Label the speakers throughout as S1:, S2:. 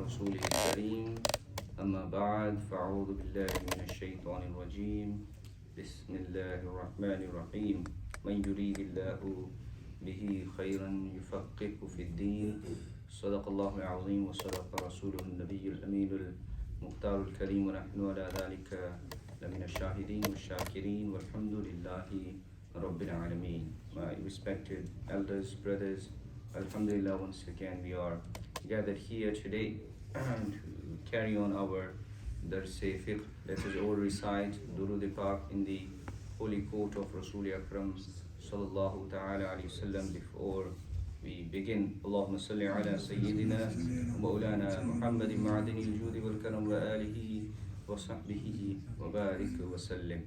S1: رسوله الكريم أما بعد فأعوذ بالله من الشيطان الرجيم بسم الله الرحمن الرحيم من يريد الله به خيرا يفقهه في الدين صدق الله العظيم وصدق رسوله النبي الأمين المختار الكريم ونحن على ذلك لمن الشاهدين والشاكرين والحمد لله رب العالمين. My respected elders, brothers, Alhamdulillah, once again we are gathered here today to carry on our Dars Fiqh. Let us all recite Durud Pak in the holy court of Rasul Akram sallallahu ta'ala alayhi wasallam before we begin. Allahumma salli ala Sayyidina Mawlana Muhammadin ma'adini al-judi wal-karam wa alihi wa sahbihi wa barik wa sallim.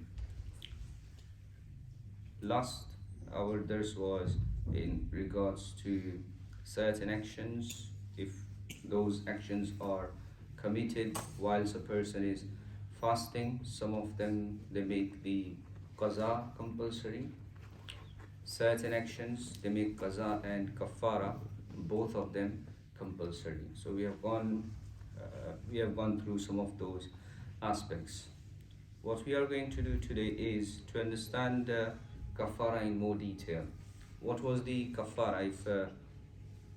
S1: Last, our dars was in regards to certain actions. If those actions are committed whilst a person is fasting, some of them they make the qaza compulsory. Certain actions they make qaza and kafara, both of them compulsory. So we have gone through some of those aspects. What we are going to do today is to understand kafara in more detail. What was the kafara? If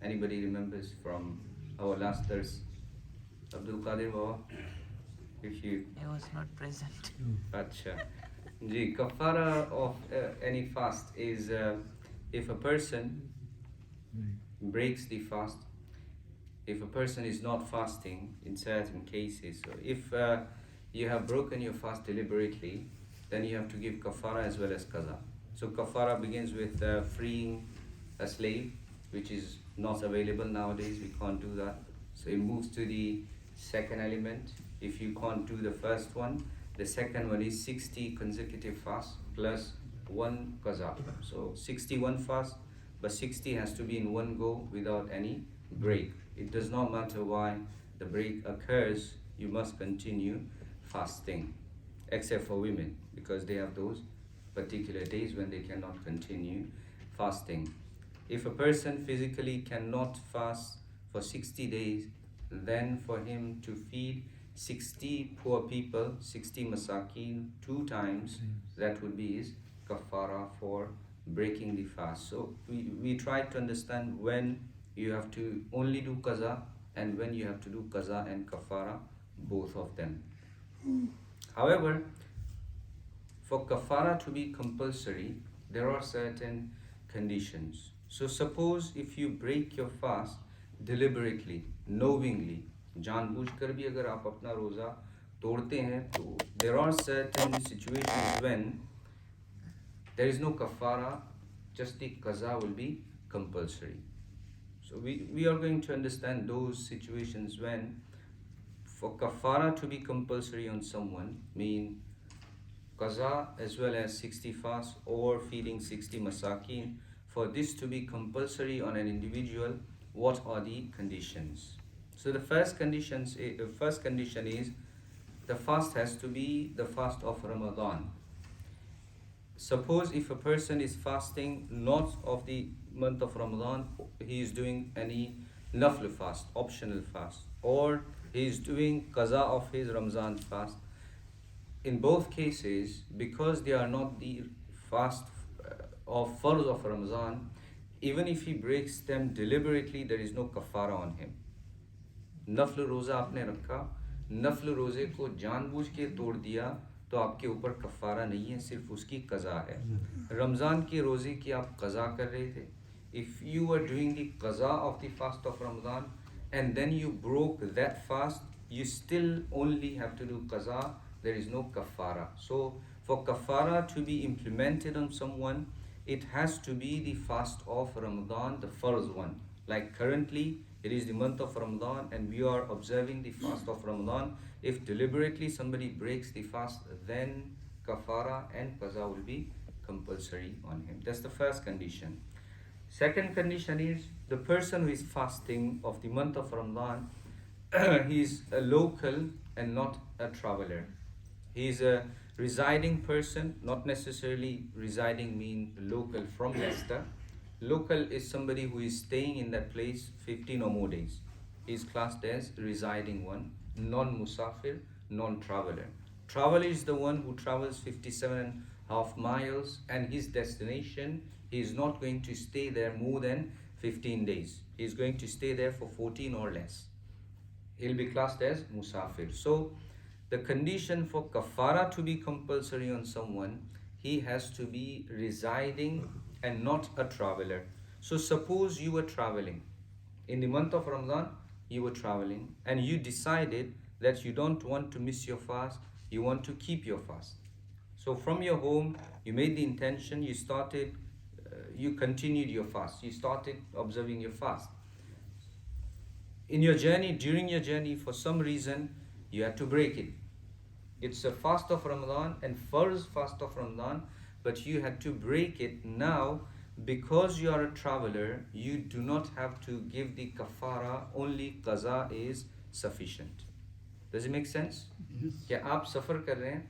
S1: anybody remembers from our last dars, Abdul Qadir Baba, if you...
S2: I was not present.
S1: Acha. The kafara of any fast is if a person breaks the fast, if a person is not fasting in certain cases. So if you have broken your fast deliberately, then you have to give kafara as well as qaza. So kafara begins with freeing a slave, which is not available nowadays. We can't do that. So it moves to the second element. If you can't do the first one, the second one is 60 consecutive fasts plus one qaza. So 61 fasts, but 60 has to be in one go without any break. It does not matter why the break occurs, you must continue fasting, except for women, because they have those particular days when they cannot continue fasting. If a person physically cannot fast for 60 days, then for him to feed 60 poor people, 60 masakin 2 times, that would be his kafara for breaking the fast. So we try to understand when you have to only do qaza and when you have to do qaza and kafara, both of them. However, for kafara to be compulsory, there are certain conditions. So suppose if you break your fast deliberately, knowingly, जानबूझकर भी अगर आप अपना रोज़ा तोड़ते हैं, तो there are certain situations when there is no kafara, just the qaza will be compulsory. So we are going to understand those situations when for kafara to be compulsory on someone, mean qaza as well as 60 fasts or feeding 60 masakin. For this to be compulsory on an individual, what are the conditions? So the first condition is the fast has to be the fast of Ramadan. Suppose if a person is fasting not of the month of Ramadan, he is doing any nafl fast, optional fast, or he is doing qaza of his Ramzan fast. In both cases, because they are not the fast of farz of Ramadan, even if he breaks them deliberately, there is no kafara on him. नफल रोज़ा आपने रखा, नफल रोज़े को जानबूझ के तोड़ दिया, तो आपके ऊपर कफ़ारा नहीं है, सिर्फ उसकी क़ज़ा है. रमज़ान के रोज़े की आप क़ज़ा कर रहे थे. If you were doing the qaza of the fast of Ramadan and then you broke that fast, you still only have to do qaza. There is no kafara. So for kafara to be implemented on someone, it has to be the fast of Ramadan, the first one. Like currently, it is the month of Ramadan and we are observing the fast of Ramadan. If deliberately somebody breaks the fast, then kafara and qaza will be compulsory on him. That's the first condition. Second condition is the person who is fasting of the month of Ramadan, he is a local and not a traveler. He is a residing person, not necessarily residing mean local from Leicester. Local is somebody who is staying in that place 15 or more days. He is classed as residing one, non-musafir, non-traveler. Traveler is the one who travels 57.5 miles and his destination, he is not going to stay there more than 15 days. He is going to stay there for 14 or less. He'll be classed as musafir. So the condition for kafara to be compulsory on someone, he has to be residing and not a traveler. So suppose you were traveling. In the month of Ramadan, you were traveling and you decided that you don't want to miss your fast, you want to keep your fast. So from your home, you made the intention, you continued your fast, you started observing your fast. In your journey, during your journey, for some reason, you had to break it. It's a fast of Ramadan and first fast of Ramadan, but you had to break it. Now, because you are a traveler, you do not have to give the kafara, only qaza is sufficient. Does it make sense?
S2: Yes.
S1: क्या आप सफ़र कर रहे हैं,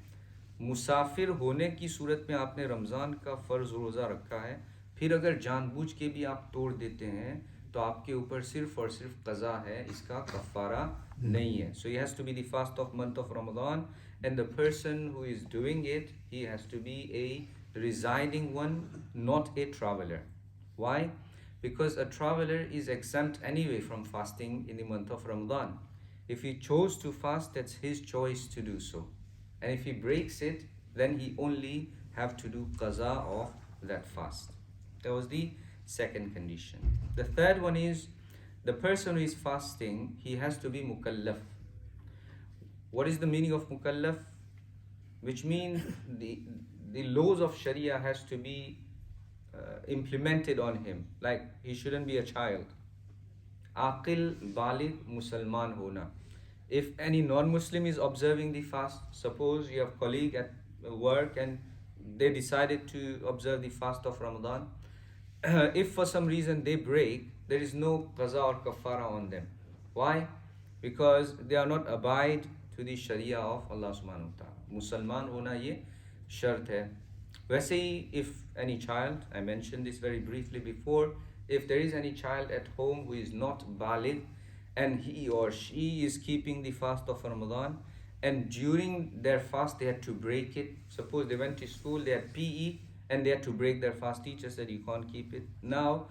S1: मुसाफिर होने की सूरत में आपने रमज़ान का फ़र्ज़ रोज़ा रखा है, फिर अगर जानबूझ के भी आप तोड़ देते हैं तो आपके ऊपर सिर्फ और सिर्फ कज़ा है, इसका कफ़ारा नहीं है. So he has to be the fast of month of Ramadan, and the person who is doing it, he has to be a residing one, not a traveler. Why? Because a traveler is exempt anyway from fasting in the month of Ramadan. If he chose to fast, that's his choice to do so. And if he breaks it, then he only have to do qaza of that fast. That was the second condition. The third one is the person who is fasting, he has to be mukallaf. What is the meaning of mukallaf? Which means the laws of Sharia has to be implemented on him. Like he shouldn't be a child. Aqil, baligh, Musalman hona. If any non-Muslim is observing the fast, suppose you have a colleague at work and they decided to observe the fast of Ramadan, if for some reason they break, there is no qaza or kafara on them. Why? Because they are not abide to the Sharia of Allah subhanahu wa ta'ala. Musalman hona ye shart hai. वैसे ही, if any child, I mentioned this very briefly before, if there is any child at home who is not baligh and he or she is keeping the fast of Ramadan and during their fast they had to break it, suppose they went to school, they had PE and they had to break their fast, teacher said you can't keep it. Now,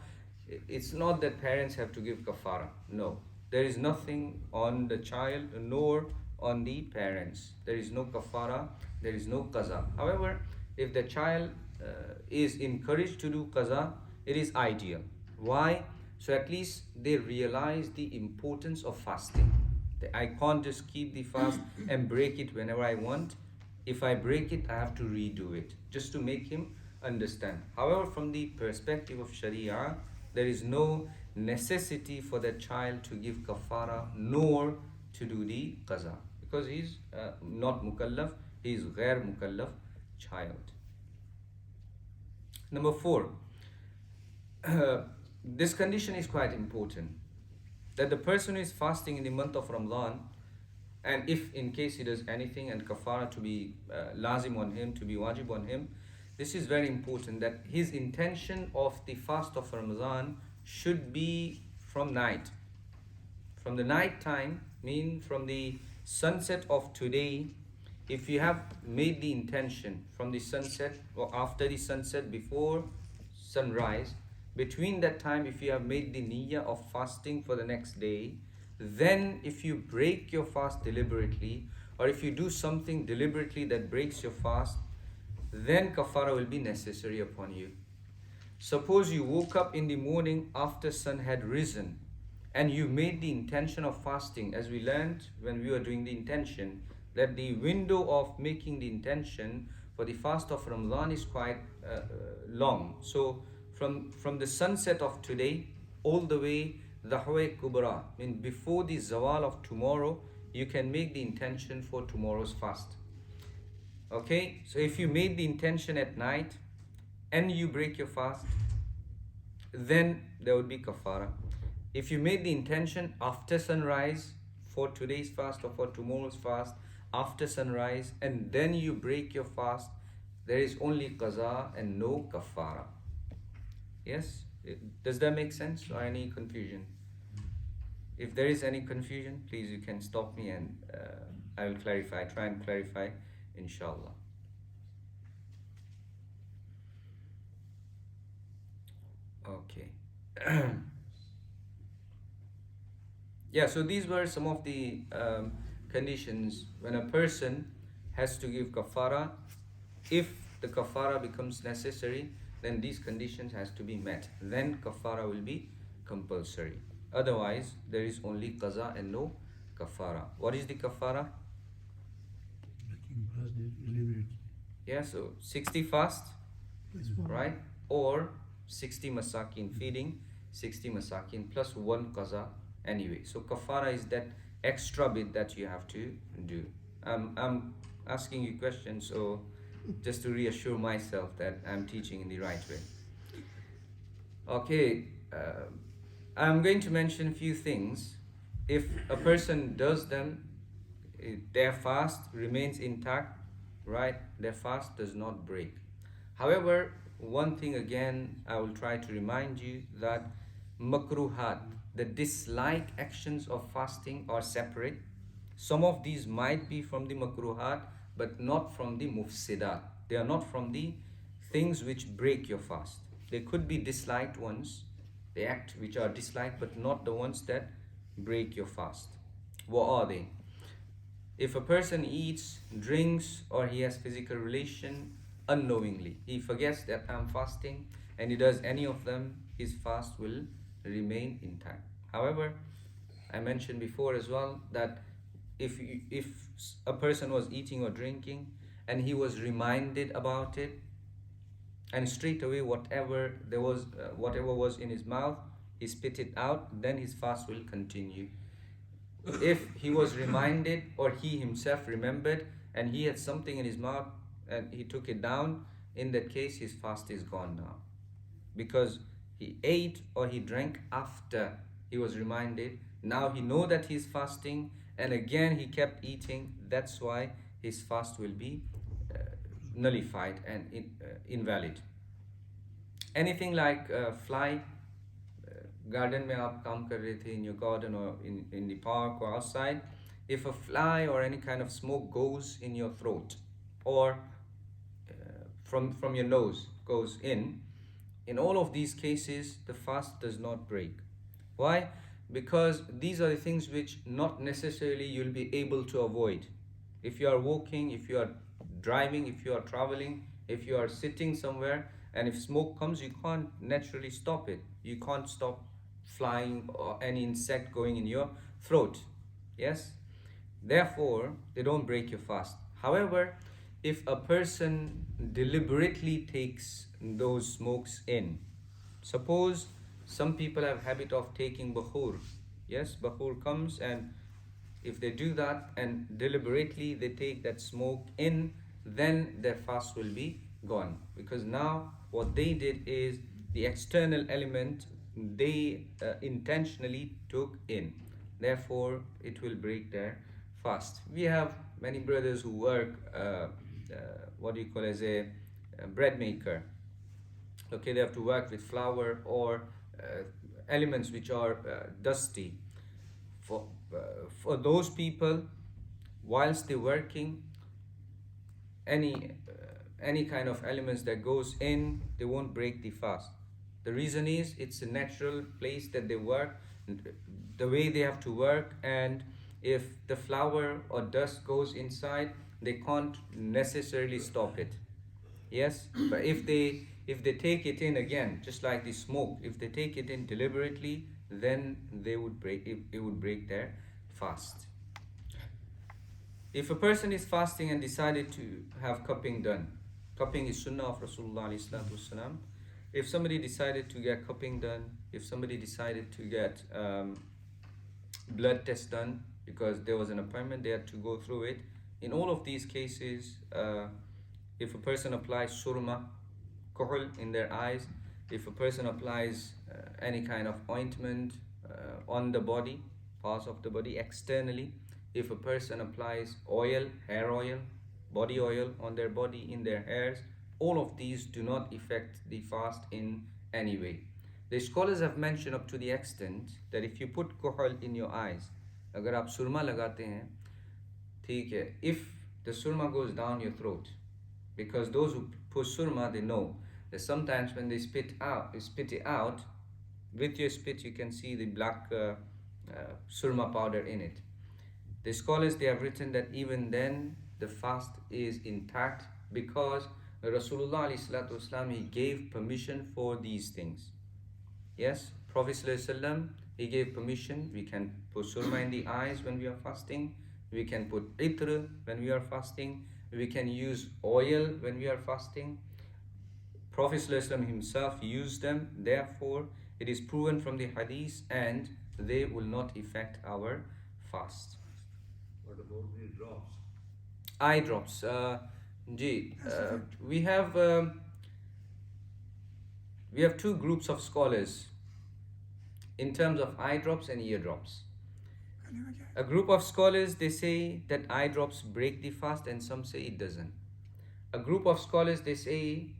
S1: it's not that parents have to give kafara. No, there is nothing on the child nor on the parents. There is no kafara, there is no qaza. However, if the child is encouraged to do qaza, it is ideal. Why? So at least they realize the importance of fasting. I can't just keep the fast and break it whenever I want. If I break it, I have to redo it, just to make him understand. However, from the perspective of Sharia, there is no necessity for the child to give kafara nor to do the qaza, because he is not mukallaf, he is ghair mukallaf child. Number 4, this condition is quite important, that the person who is fasting in the month of Ramadan, and if in case he does anything and kafara to be lazim on him, to be wajib on him, this is very important, that his intention of the fast of Ramadan should be from night. From the night time, mean from the sunset of today. If you have made the intention from the sunset or after the sunset, before sunrise, between that time, if you have made the niyyah of fasting for the next day, then if you break your fast deliberately, or if you do something deliberately that breaks your fast, then kafara will be necessary upon you. Suppose you woke up in the morning after sun had risen and you made the intention of fasting, as we learned when we were doing the intention, that the window of making the intention for the fast of Ramadan is quite long. So from the sunset of today all the way Dhahwa Kubra, before the zawal of tomorrow, you can make the intention for tomorrow's fast. Okay, so if you made the intention at night and you break your fast, then there would be kafara. If you made the intention after sunrise for today's fast or for tomorrow's fast, after sunrise, and then you break your fast, there is only qaza and no kafara. Yes? Does that make sense or any confusion? If there is any confusion, please you can stop me and I will clarify, try and clarify, inshallah. Okay. Yeah, so these were some of the conditions when a person has to give kafara. If the kafara becomes necessary, then these conditions has to be met. Then kafara will be compulsory. Otherwise, there is only qaza and no kafara. What is the kafara?
S2: Making fast deliberately.
S1: Yeah, so 60 fast, right? Or 60 masakin, feeding 60 masakin plus one qaza anyway. So kafara is that extra bit that you have to do. I'm asking you questions, so just to reassure myself that I'm teaching in the right way. Okay, I'm going to mention a few things. If a person does them, their fast remains intact, right? Their fast does not break. However, one thing again, I will try to remind you that makruhat, the dislike actions of fasting, are separate. Some of these might be from the makruhat, but not from the mufsidat. They are not from the things which break your fast. They could be disliked ones, the act which are disliked, but not the ones that break your fast. What are they? If a person eats, drinks, or he has physical relation unknowingly, he forgets that I'm fasting and he does any of them, his fast will remain intact. However, I mentioned before as well that if a person was eating or drinking and he was reminded about it, and straight away whatever was in his mouth, he spit it out, then his fast will continue. If he was reminded or he himself remembered and he had something in his mouth and he took it down, in that case his fast is gone now, because he ate or he drank after he was reminded. Now he know that he's fasting and again he kept eating. That's why his fast will be nullified and invalid. Anything like fly, garden में आप काम कर रहे थे, in your garden or in the park or outside, if a fly or any kind of smoke goes in your throat or from your nose goes in all of these cases the fast does not break. Why? Because these are the things which not necessarily you'll be able to avoid. If you are walking, if you are driving, if you are traveling, if you are sitting somewhere and if smoke comes, you can't naturally stop it. You can't stop flying or any insect going in your throat. Yes? Therefore, they don't break your fast. However, if a person deliberately takes those smokes in, suppose some people have habit of taking bakhur. Yes, bakhur comes, and if they do that and deliberately they take that smoke in, then their fast will be gone, because now what they did is the external element they intentionally took in. Therefore, it will break their fast. We have many brothers who work what do you call as a bread maker. Okay, they have to work with flour or elements which are dusty. For those people, whilst they're working, any kind of elements that goes in, they won't break the fast. The reason is it's a natural place that they work, the way they have to work, and if the flour or dust goes inside, they can't necessarily stop it. Yes, but if they take it in again, just like the smoke, if they take it in deliberately, then they would break it would break their fast. If a person is fasting and decided to have cupping done, cupping is sunnah of Rasulullah alayhi salatu wasalam. If somebody decided to get cupping done, if somebody decided to get blood test done because there was an appointment, they had to go through it. In all of these cases, if a person applies surma, kuhl in their eyes, if a person applies any kind of ointment on the body, parts of the body externally, if a person applies oil, hair oil, body oil on their body, in their hairs, all of these do not affect the fast in any way. The scholars have mentioned up to the extent that if you put kuhul in your eyes, अगर आप सुरमा लगाते हैं, ठीक है, if the surma goes down your throat, because those who put surma, they know that sometimes when they spit it out, with your spit you can see the black surma powder in it. The scholars, they have written that even then the fast is intact because Rasulullah ﷺ, he gave permission for these things. Yes, Prophet ﷺ, he gave permission. We can put surma in the eyes when we are fasting. We can put itr when we are fasting. We can use oil when we are fasting. Prophet ﷺ himself used them. Therefore, it is proven from the hadith and they will not affect our fast.
S2: What about the drops?
S1: Eye drops. We have two groups of scholars in terms of eye drops and ear drops. A group of scholars, they say that eye drops break the fast and some say it doesn't. A group of scholars, they say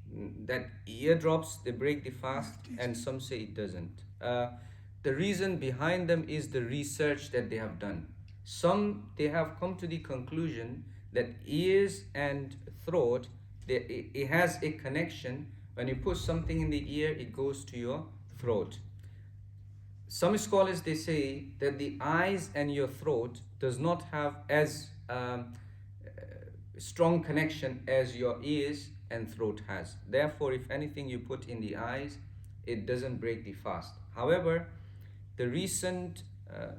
S1: that ear drops, they break the fast and some say it doesn't. The reason behind them is the research that they have done. Some, they have come to the conclusion that ears and throat, it has a connection. When you put something in the ear, it goes to your throat. Some scholars, they say that the eyes and your throat does not have as strong connection as your ears and throat has. Therefore, if anything you put in the eyes, it doesn't break the fast. However, the recent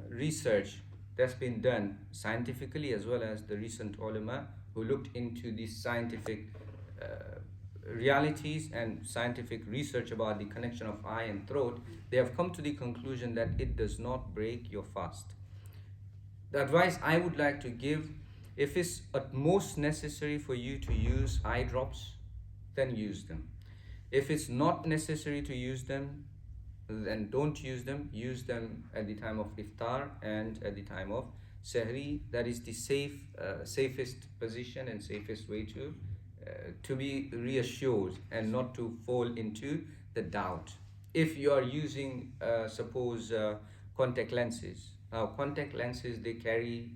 S1: research that's been done scientifically, as well as the recent ulama who looked into these scientific realities and scientific research about the connection of eye and throat, they have come to the conclusion that it does not break your fast. The advice I would like to give, if it's at most necessary for you to use eye drops, then use them. If it's not necessary to use them, then don't use them. Use them at the time of iftar and at the time of sahri. That is the safest position and safest way to be reassured and not to fall into the doubt. If you are using suppose contact lenses, now contact lenses, they carry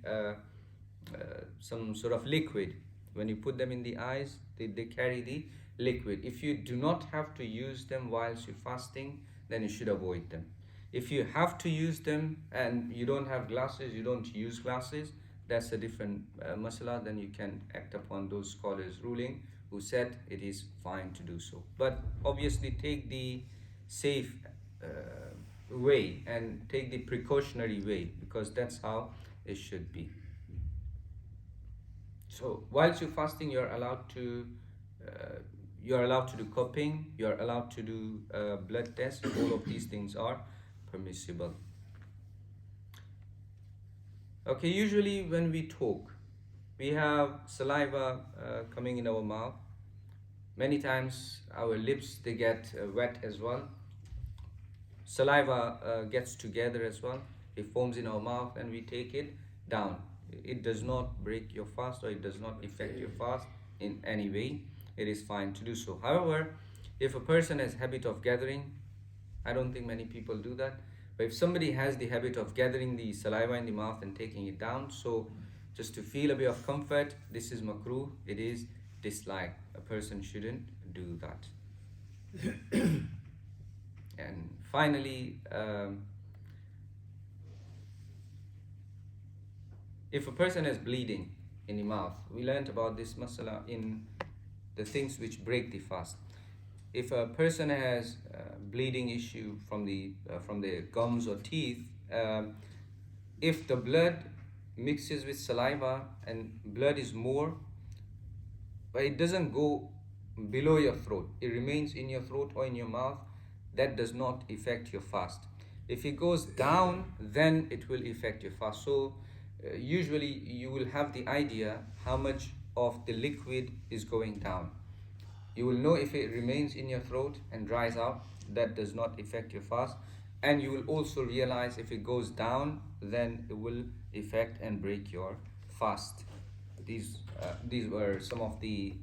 S1: some sort of liquid. When you put them in the eyes, they carry the liquid. If you do not have to use them whilst you're fasting, then you should avoid them. If you have to use them and you don't have glasses, you don't use glasses, that's a different masala. Then you can act upon those scholars' ruling who said it is fine to do so. But obviously take the safe way and take the precautionary way, because that's how it should be. So whilst you're fasting, you're allowed to do cupping, you're allowed to do blood tests. All of these things are permissible. Okay, usually when we talk, we have saliva coming in our mouth. Many times our lips, they get wet as well. Saliva gets together as well. It forms in our mouth and we take it down. It does not break your fast, or it does not affect your fast in any way. It is fine to do so. However, if a person has habit of gathering, I don't think many people do that, but if somebody has the habit of gathering the saliva in the mouth and taking it down, so just to feel a bit of comfort, this is makruh, it is disliked. A person shouldn't do that. And finally, if a person is bleeding in the mouth, we learned about this masala in the things which break the fast. If a person has bleeding issue from the gums or teeth, if the blood mixes with saliva and blood is more, but it doesn't go below your throat, it remains in your throat or in your mouth, that does not affect your fast. If it goes down, then it will affect your fast. So usually you will have the idea how much of the liquid is going down. You will know if it remains in your throat and dries out, that does not affect your fast. And you will also realize if it goes down, then it will affect and break your fast. These were some of the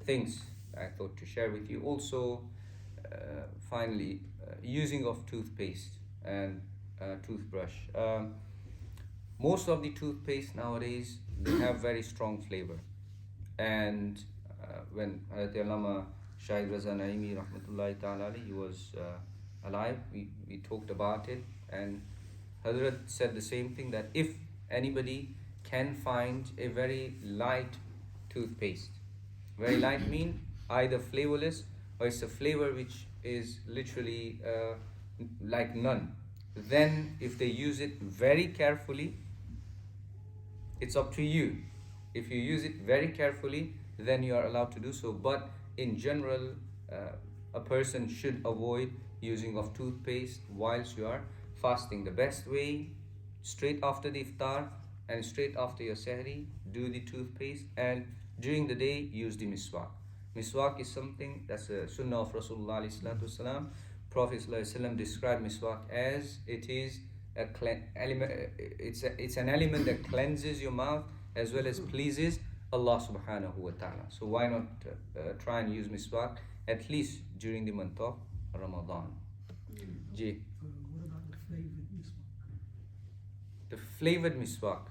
S1: things I thought to share with you. Also, finally, using of toothpaste and toothbrush. Most of the toothpaste nowadays, they have very strong flavor. And when Hazrat Allama Shahid Raza Naimi rahmatullahi ta'ala alayhi, he was alive, we talked about it, and Hazrat said the same thing, that if anybody can find a very light toothpaste, very light mean either flavorless or it's a flavor which is literally like none, then if they use it very carefully, it's up to you. If you use it very carefully, then you are allowed to do so. But in general, a person should avoid using of toothpaste whilst you are fasting. The best way, straight after the iftar and straight after your sahri, do the toothpaste, and during the day use the miswak. Miswak is something that's a sunnah of Rasulullah sallallahu alaihi wasallam. Prophet sallallahu alaihi wasallam described miswak as it is it's an element that cleanses your mouth as well as pleases Allah subhanahu wa ta'ala. So why not try and use miswak at least during the month of Ramadan? Ji.
S3: What about the flavored miswak?
S1: The flavored miswak.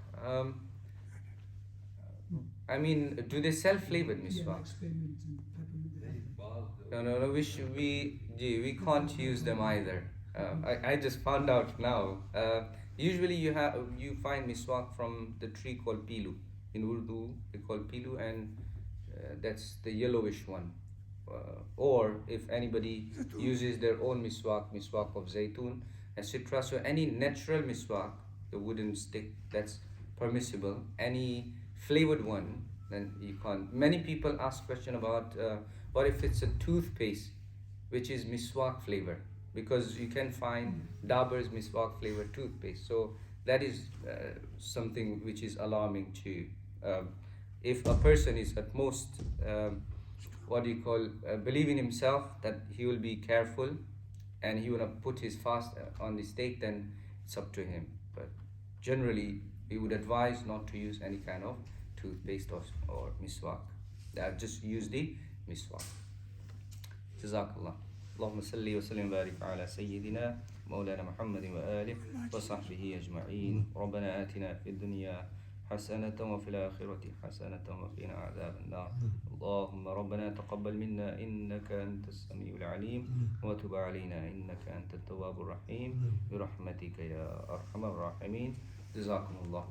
S1: I mean, do they sell flavored
S3: Yeah,
S1: miswak?
S3: like spearmint and peppermint.
S1: No. We can't use them either. I just found out now. Usually you find miswak from the tree called pilu. In Urdu, they call pilu, and that's the yellowish one. Or if anybody uses their own miswak of zaytun, etc. So any natural miswak, the wooden stick, that's permissible. Any flavored one, then you can't. Many people ask question about what if it's a toothpaste which is miswak flavor, because you can find Dabur's miswak flavor toothpaste. So that is something which is alarming too. If a person is at most believe in himself that he will be careful and he will not put his fast on the stake, then it's up to him. But generally, we would advise not to use any kind of toothpaste or miswak. Just use the miswak. Jazakallah. اللهم صل وسلم وبارك على سيدنا مولانا محمد وآله وصحبه أجمعين. ربنا آتنا في الدنيا حسنة وفي الآخرة حسنة وقنا عذاب النار. اللهم ربنا تقبل منا إنك أنت السميع العليم وتب علينا إنك أنت التواب الرحيم برحمتك يا أرحم الراحمين. جزاكم الله.